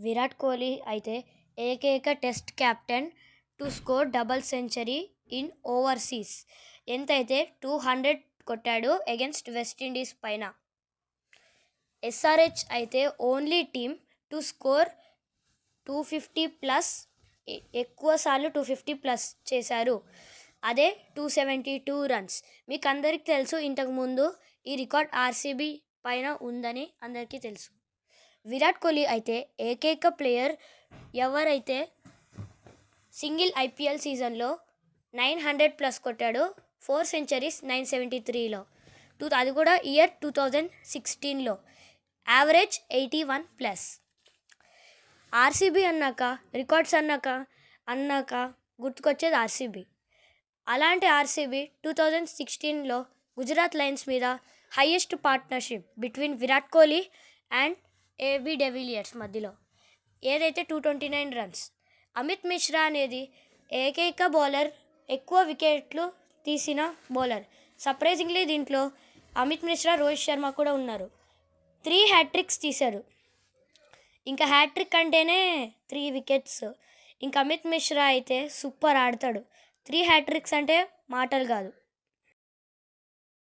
విరాట్ కోహ్లీ అయితే ఏకైక test captain to score double century in overseas. ఎంతైతే 200 కొట్టాడు అగెన్స్ట్ వెస్టిండీస్ పైన. ఎస్ఆర్హెచ్ అయితే ఓన్లీ టీమ్ టు స్కోర్ 250+, ఎక్కువ సార్లు 250+ చేశారు. అదే 272 రన్స్. మీకు అందరికీ తెలుసు, ఇంతకుముందు ఈ రికార్డ్ ఆర్సీబీ పైన ఉందని అందరికీ తెలుసు. విరాట్ కోహ్లీ అయితే ఏకైక ప్లేయర్ ఎవరైతే సింగిల్ ఐపీఎల్ సీజన్లో 900+ కొట్టాడు. 4 సెంచరీస్ 973లో. అది కూడా ఇయర్ 2016లో. యావరేజ్ 81+. ఆర్సీబీ అన్నాక, రికార్డ్స్ అన్నాక గుర్తుకొచ్చేది ఆర్సీబీ. అలాంటి ఆర్సీబీ 2016లో గుజరాత్ లయన్స్ మీద highest partnership between Virat Kohli and AB de Villiers మధ్యలో, ఏదైతే 229 రన్స్. అమిత్ మిశ్రా అనేది ఏకైక బౌలర్, ఎక్కువ వికెట్లు తీసిన బౌలర్. సర్ప్రైజింగ్లీ దీంట్లో అమిత్ మిశ్రా, రోహిత్ శర్మ కూడా ఉన్నారు. 3 హ్యాట్రిక్స్ తీశారు. ఇంకా హ్యాట్రిక్ అంటేనే 3 వికెట్స్. ఇంకా అమిత్ మిశ్రా అయితే సూపర్ ఆడతాడు. 3 హ్యాట్రిక్స్ అంటే మాటలు కాదు.